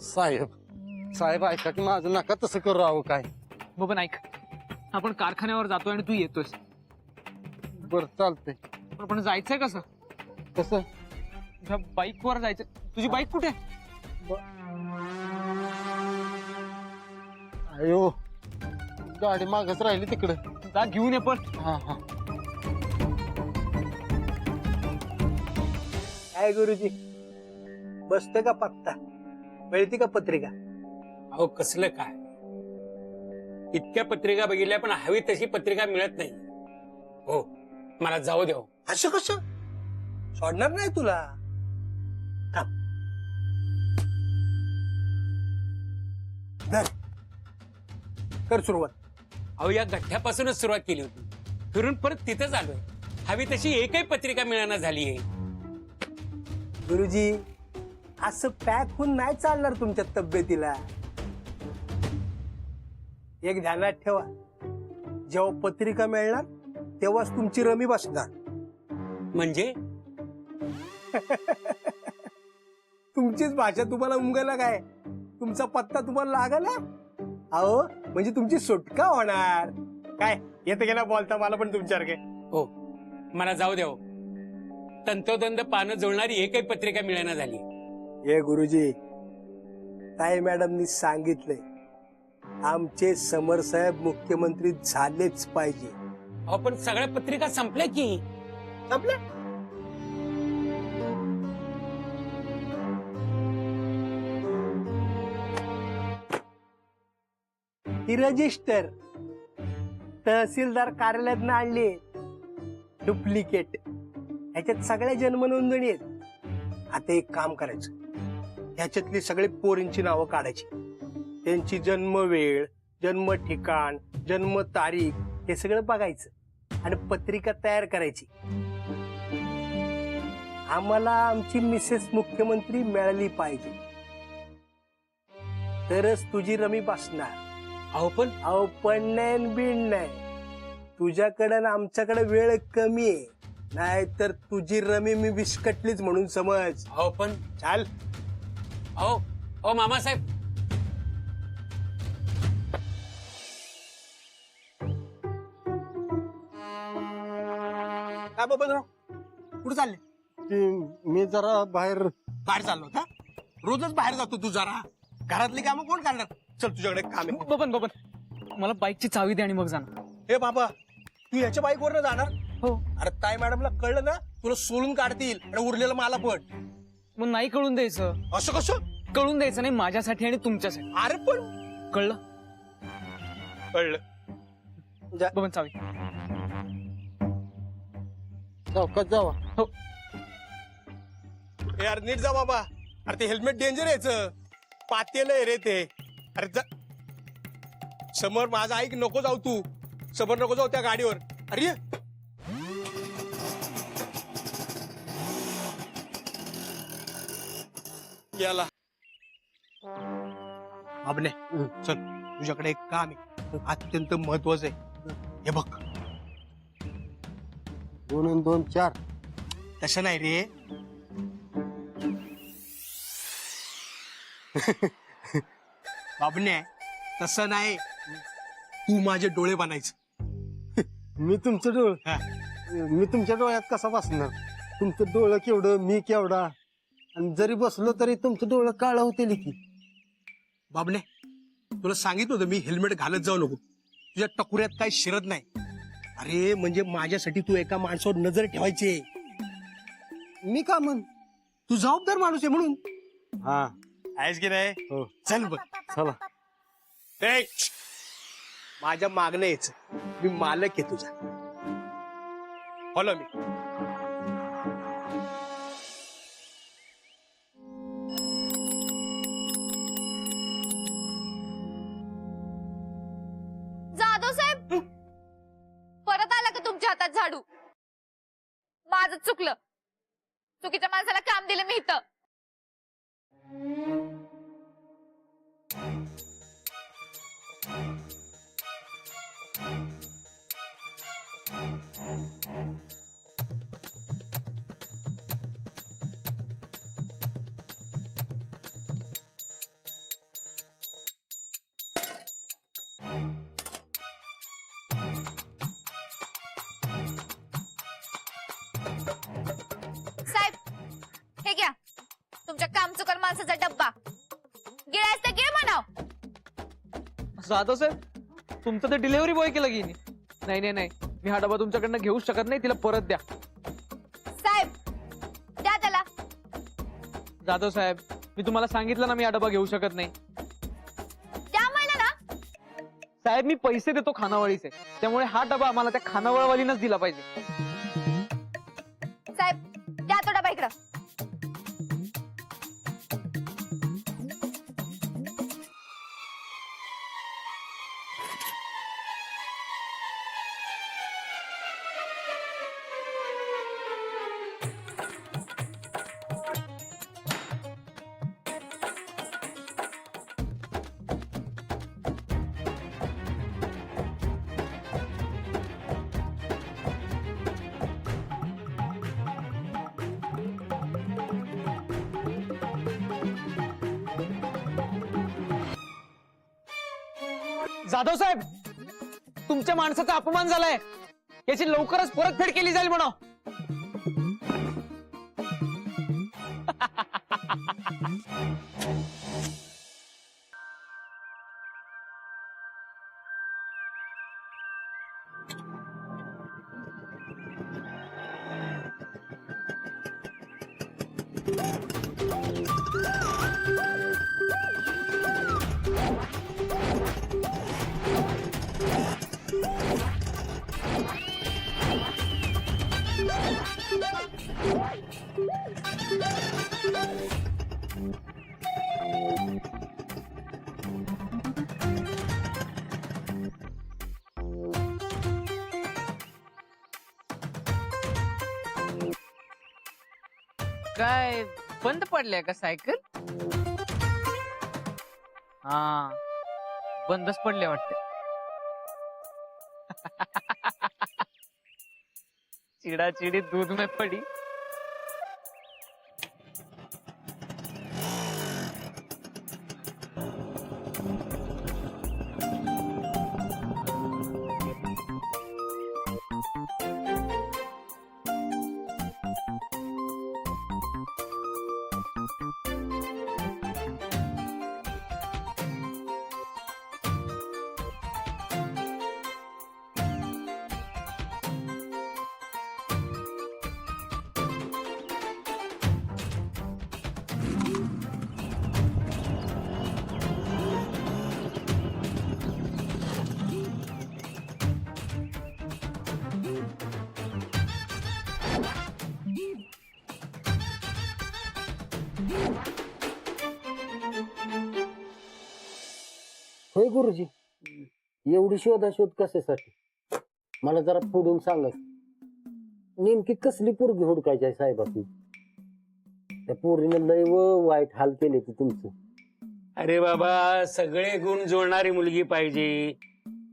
साहेब ऐका की माझं नका तसं करू राहू काय. बबन ऐक, आपण कारखान्यावर जातोय आणि तू येतोयस. बर चालतंय. पण जायचंय कसं? कसं? तुझ्या बाईक वर जायचं. तुझी बाईक कुठे? अयो गाडी मागच राहिली तिकडे. जा घेऊन ये पण. हा हा. काय गुरुजी, बसतोय का पत्ता? मिळती का पत्रिका? अहो कसलं काय, इतक्या पत्रिका बघितल्या पण हवी तशी पत्रिका मिळत नाही. हो मला जाऊ द्या. असं कसं? सोडणार नाही तुला. थांब. धर. कर सुरुवात. अहो या गठ्ठ्यापासूनच सुरुवात केली होती, फिरून परत तिथंच आलोय. हवी तशी एकही पत्रिका मिळाना झाली आहे. गुरुजी, असं पॅक होऊन नाही चालणार तुमच्या तब्येतीला. एक ध्यानात ठेवा, जेव्हा पत्रिका मिळणार तेव्हाच तुमची रमी बसणार. म्हणजे तुमचीच भाषा तुम्हाला उमगायला काय? तुमचा पत्ता तुम्हाला लागला? अहो म्हणजे तुमची सुटका होणार. काय येते गेला बोलता मला पण तुमच्यासारखे. हो मला जाऊ द्या. तंतोतंत पानं जुळणारी एकही पत्रिका मिळाना झाली. हे गुरुजी, ताई मॅडमनी सांगितलंय आमचे समर साहेब मुख्यमंत्री झालेच पाहिजे. अहो पण सगळ्या पत्रिका संपल्या की. संपल्या? ही रजिस्टर तहसीलदार कार्यालयात आणली, डुप्लिकेट. ह्याच्यात सगळ्या जन्म नोंदणी आहेत. आता एक काम करायचं, ह्याच्यातली सगळी पोरींची नावं काढायची, त्यांची जन्म वेळ, जन्म ठिकाण, जन्म तारीख हे सगळं बघायचं आणि पत्रिका तयार करायची. आम्हाला आमची मिसेस मुख्यमंत्री मिळाली पाहिजे, तरच तुझी रमी बसणार. अहो पण नाही बिन नाही. तुझ्याकडे आणि आमच्याकडे वेळ कमी आहे, नाही तर तुझी रमी मी विस्कटलीच म्हणून समज. अहो पण चाल. अहो मामासाहेब, काय बाबा कुठे चालले? मी जरा बाहेर. बाहेर चाललो होता? रोजच बाहेर जातो तू. जरा घरातली कामं कोण करणार? चल तुझ्याकडे एक काम आहे. बबन मला बाईकची चावी दे आणि मग जाणार. हे बाबा, तू ह्याच्या बाईकवर जाणार? हो. अरे ताई मॅडमला कळलं ना तुला सोडून काढतील आणि उरलेलं मला पण. मग नाही कळून द्यायचं. असं कसं? कळून द्यायचं नाही माझ्यासाठी आणि तुमच्यासाठी. अरे पण कळलं? कळलं. बबन चावी. चौकात जावा. हो. यार नीट जा बाबा. अरे ते हेल्मेट डेंजर यायचं, पातेलंय रे ते. अरे जा समोर. माझा ऐक, नको जाऊ तू. समोर नको जाऊ त्या गाडीवर. अरे याला आपले चल, तुझ्याकडे एक काम आहे, अत्यंत महत्वाचं आहे. हे बघ. 2 आणि 2 4. तसं नाही रे. बाबने तसं नाही, तू माझे डोळे बनायचं. मी तुमचं डोळ. हा. मी तुमच्या डोळ्यात कसा बसणार? तुमचं डोळं केवढं, मी केवढा, आणि जरी बसलो तरी तुमचं डोळं काळं होतील की. बाबने तुला सांगितलं होतं मी, हेल्मेट घालत जाऊ नको. तुझ्या टकुऱ्यात काही शिरत नाही. अरे म्हणजे माझ्यासाठी तू एका माणसावर नजर ठेवायची. मी का म्हण? तू जबाबदार माणूस आहे म्हणून. हा. आहेस की नाही? हो. चल बघ. चला. ए, माझ्या मागणं यायचं, मी मालक आहे तुझा. Follow me. जाधव साहेब, परत आला का तुमच्या हातात झाडू? माझं चुकलं. चुकीच्या माणसाला काम दिलं मी इथं. साहेब हे घ्या तुमच्या कामचुकार माणसाचा डब्बा. गिळायच तर गिळ म्हणाव. जाधव साहेब तुमचं ते डिलिव्हरी बॉय केलं की नाही नाही नाही मी हा डबा तुमच्याकडनं घेऊच शकत नाही. तिला परत द्या. साहेब द्या त्याला. जाधव साहेब मी तुम्हाला सांगितलं ना मी हा डबा घेऊ शकत नाही. द्या म्हणलं ना. साहेब मी पैसे देतो खानावळीचे त्यामुळे हा डबा आम्हाला त्या खानावळवालीनच दिला पाहिजे. साहेब द्या तो डबा इकडं. जाधव साहेब तुमच्या माणसाचा अपमान झालाय. याची लवकरच परतफेड केली जाईल म्हणा. काय बंद पडले का सायकल? हा बंदच पडले वाटते. चिड़ा चिड़ी दूध में पड़ी. होय गुरुजी एवढी शोधाशोध कशासाठी मला जरा पुढून सांगा. नेमकी कसली पोरगी हुडकायची आहे साहेबांनी? त्या पोरीनं लय वाईट हाल केले ते तुमचं. अरे बाबा सगळे गुण जुळणारी मुलगी पाहिजे.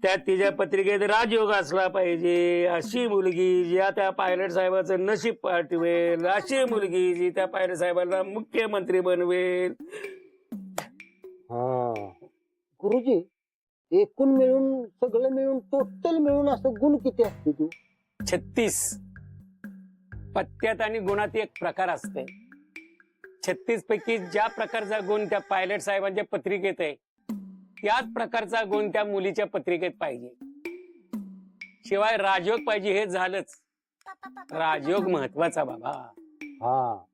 त्यात तिच्या पत्रिकेत राजयोग असला पाहिजे. अशी मुलगी ज्या त्या पायलट साहेबाचं नशीब पाठवेल. अशी मुलगी जी त्या पायलट साहेबांना मुख्यमंत्री बनवेल. हा गुरुजी एकूण मिळून सगळं मिळून टोटल मिळून असं गुण किती असते तू? 36. पत्त्यात आणि गुणात एक प्रकार असते. 36 पैकी ज्या प्रकारचा गुण त्या पायलट साहेबांच्या पत्रिकेत आहे त्याच प्रकारचा गुण त्या मुलीच्या पत्रिकेत पाहिजे. शिवाय राजयोग पाहिजे हे झालंच. राजयोग महत्वाचा बाबा. हा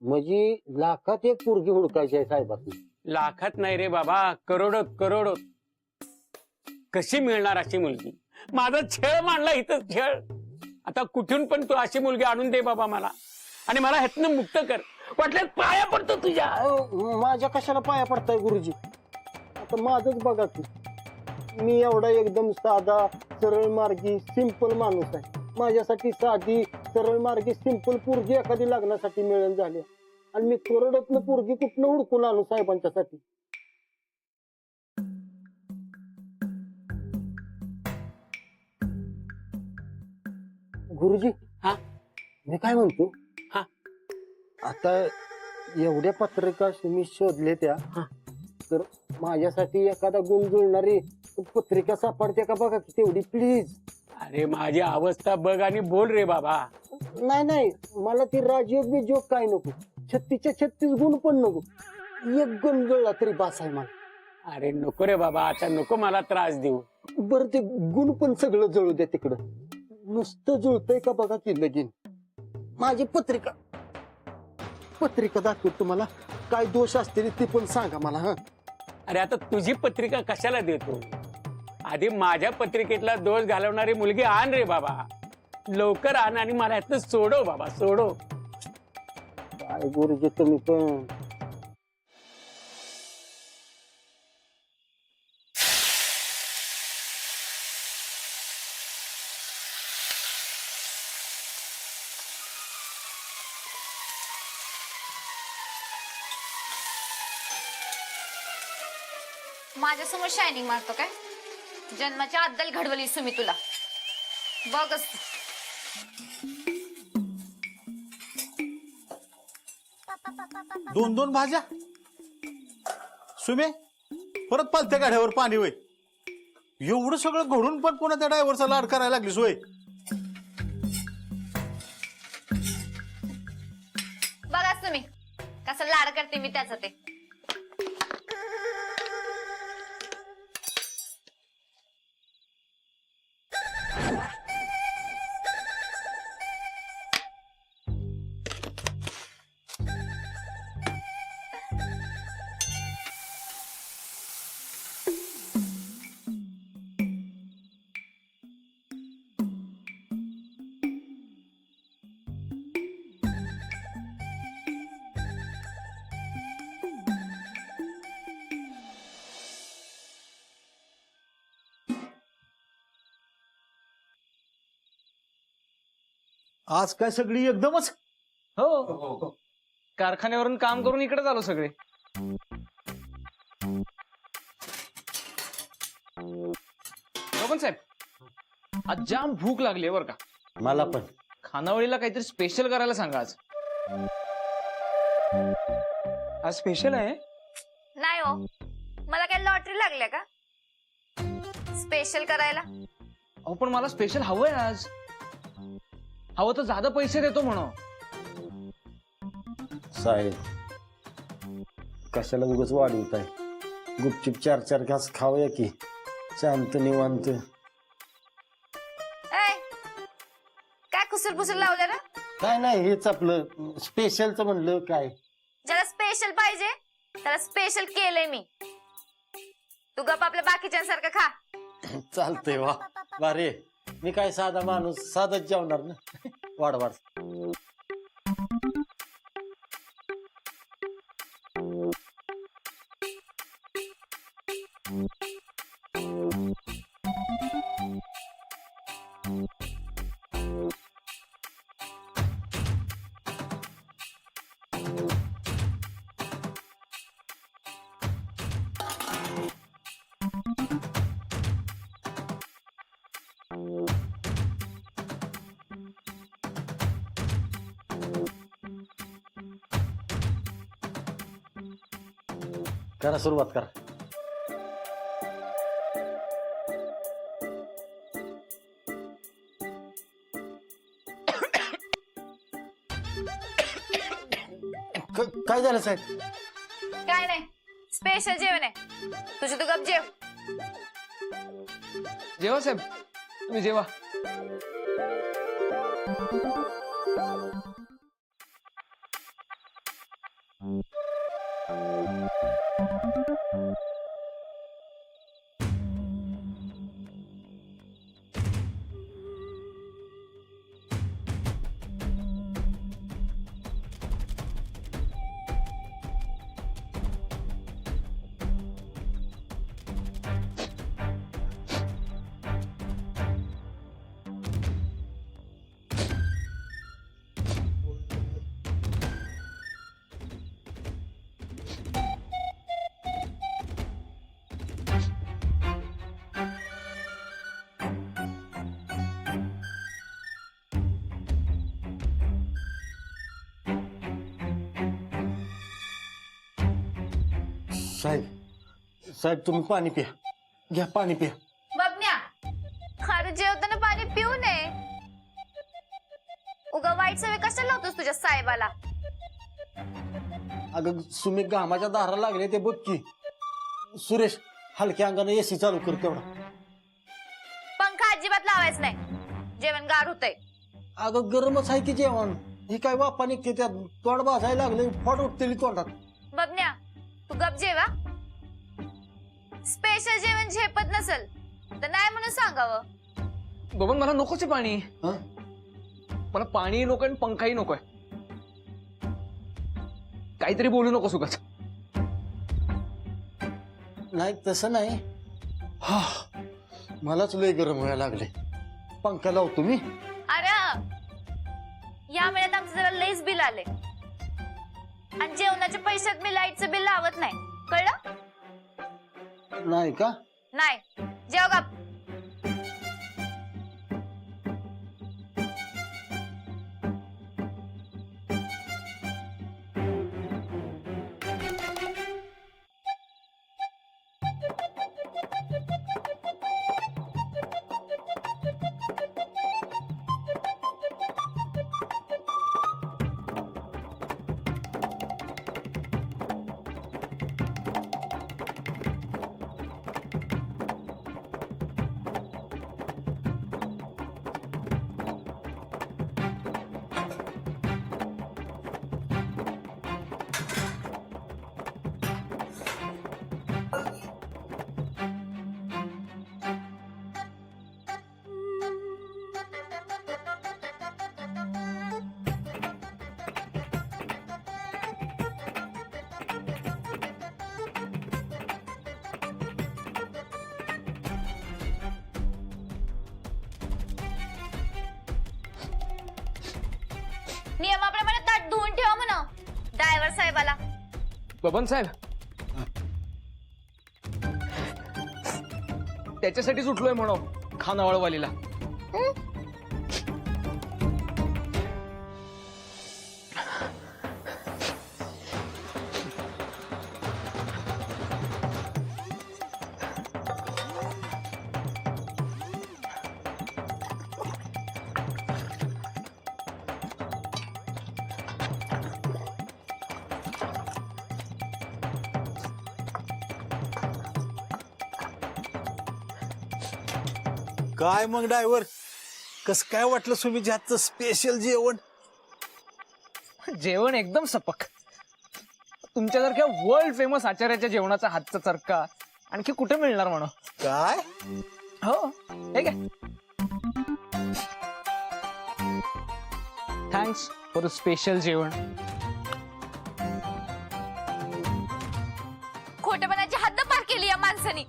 म्हणजे लाखात एक पोरगी हुडकायची आहे साहेबांनी. लाखात नाही रे बाबा, करोडोत करोडोत. कशी मिळणार अशी मुलगी? माझा छळ मांडला इथं छळ. आता कुठून पण तू अशी मुलगी आणून दे बाबा मला आणि मला ह्यातनं मुक्त कर. वाटल्यास पाया पडतो तुझ्या. माझ्या कशाला पाया पडताय गुरुजी? आता माझंच बघा की मी एवढा एकदम साधा सरळ मार्गी सिंपल माणूस आहे. माझ्यासाठी साधी सरळ मार्गी सिंपल पोरगी एखादी लग्नासाठी मिळून झाली आणि मी करोडोतनं पोरगी कुठनं हुडकून आणू साहेबांच्यासाठी? गुरुजी हा मी काय म्हणतो, हा आता एवढ्या पत्रिका मी शोधले त्या तर माझ्यासाठी एखादा गुण जुळणारी पत्रिका सापडते का बघा की तेवढी प्लीज. अरे माझी अवस्था बघ आणि बोल रे बाबा. नाही नाही, मला ती राजयोग बिजयोग काय नको, 36च्या 36 गुण पण नको, एक गुण जुळला तरी बास आहे मला. अरे नको रे बाबा, आता नको मला त्रास देऊ. बरं ते गुण पण सगळं जळू द्या तिकडं, नुसतं जुळतंय का बघा की लगीन. माझी पत्रिका दाखवत तुम्हाला, काय दोष असतील ते पण सांगा मला. हा अरे आता तुझी पत्रिका कशाला देतो? आधी माझ्या पत्रिकेतला दोष घालवणारी मुलगी आण रे बाबा, लवकर आण आणि मला यातनं सोडव बाबा, सोडव. काय गुरुजी तुम्ही पण. माझ्यासमोर शायनिंग मारतो काय? जन्माच्या अद्दल घडवलीस तुम्ही तुला, बघच तू. दोन दोन भाज्या सुमे, परत पालत्या गाड्यावर पाणी होय. एवढं सगळं घडून पण पुन्हा त्या ड्रायव्हरचा लाड करायला लागलीस होय. बघाच तुम्ही कसं लाड करते मी त्याचं ते. आज काय सगळी एकदमच. हो, कारखान्यावरून काम करून इकडे आलो सगळे. बबन साहेब, आज जाम भूक लागली बर का. मला पण. खानावळीला काहीतरी स्पेशल करायला सांगा आज. आज स्पेशल आहे? नाही हो, मला काय लॉटरी लागल्या का स्पेशल करायला? अहो पण मला स्पेशल हवंय आज. हवं तर ज्यादा पैसे देतो म्हणून. साहेब कशाला उगाच वाढवताय, गुपचूप 4-4 घास खाऊया की, शांत निवांत. ऐ, काय कुसर लावलं ना? काय नाही, हेच आपलं स्पेशलचं म्हणलं. काय ज्याला स्पेशल पाहिजे त्याला स्पेशल केलंय मी. तू गप आपल्या बाकीच्यांसारखं खा. चालतंय. वा बारे, मी काय साधा माणूस, साधच जेवणार ना. वाढ वाढ. करा, सुरुवात करा. काय झालं साहेब? काय नाही, स्पेशल जेवण आहे. तुझी तू गप जेव. जेवा साहेब, तुम्ही जेवा. साहेब साहेब तुम्ही पाणी प्या, घ्या पाणी प्या. बबन्या, खरं जेवताना पाणी पिऊ नये. उगा वाईट सवय कशाला लावतोस तुझ्या साहेबाला? अगं सुमी घामाच्या दारा लागले ते बघ की. सुरेश हलक्या अंगाने एसी चालू कर तेवढा. पंखा अजिबात लावायच नाही, जेवण गार होतंय. अगं गरमच आहे की जेवण. ही काय वापा निघते त्यात, तोंड भाजायला लागले, फट उठतेली तोंडात. बबन्या, तू गप जेवा. स्पेशल जेवण झेपत नसल तर नाही म्हणून सांगावं. बबन मला नकोच आहे पाणी. हं? मला पाणी नको आणि पंखाही नकोय. काहीतरी बोलू नको सुगत. नाही तसं नाही. हा मलाच लय गरम व्हायला लागले. पंखा लावतो मी. अरे या महिन्यात आमचं जरा लईच बिल आले आणि जेवणाच्या पैशात मी लाईटचं बिल लावत नाही, कळलं? नाही का? नाही, जेव गप. नियमाप्रमाणे ताट धुवून ठेवा म्हणा ड्रायव्हर साहेबाला. बबन साहेब, त्याच्यासाठीच उठलोय म्हणो खानावळवालीला. काय मग ड्रायव्हर, कस काय वाटलं सुमीच्या हातचं स्पेशल जेवण? जेवण एकदम सपक. तुमच्यासारख्या वर्ल्ड फेमस आचार्याच्या जेवणाचा हातचा चरका आणखी कुठे मिळणार म्हणा. काय हो हे काय. थँक्स फॉर स्पेशल जेवण. खोटेपणाची हद्द पार केली या माणसानी.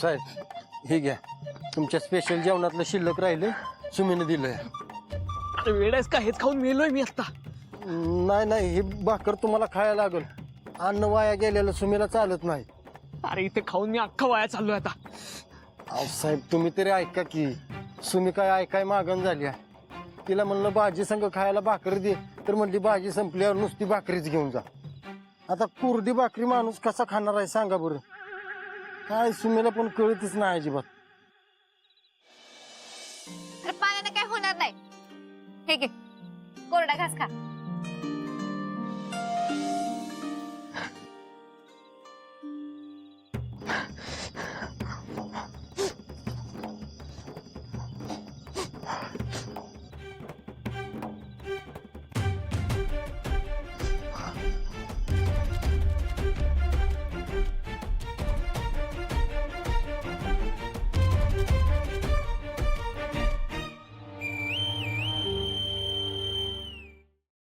साहेब हे घ्या, तुमच्या स्पेशल जेवणातलं शिल्लक राहिले, सुमीने दिलंय. अरे वेळेस का हेच खाऊन मेलोय मी आता. नाही नाही, हे भाकर तुम्हाला खायला लागल. अन्न वाया गेलेलं सुमीला चालत नाही. अरे इथे खाऊन मी अख्खा वाया चाललोय आता. अहो साहेब तुम्ही तरी ऐका की. सुमी काय ऐकाय मागण झाली आहे. तिला म्हणलं भाजी संग खायला भाकरी दे, तर म्हणली भाजी संपल्यावर नुसती भाकरीच घेऊन जा. आता कुरडी भाकरी माणूस कसा खाणार आहे सांगा बरं. काय सुमीला पण कळतच नाही अजिबात. पाण्याने काय होणार नाही. हे घे, कोरडा घास खा.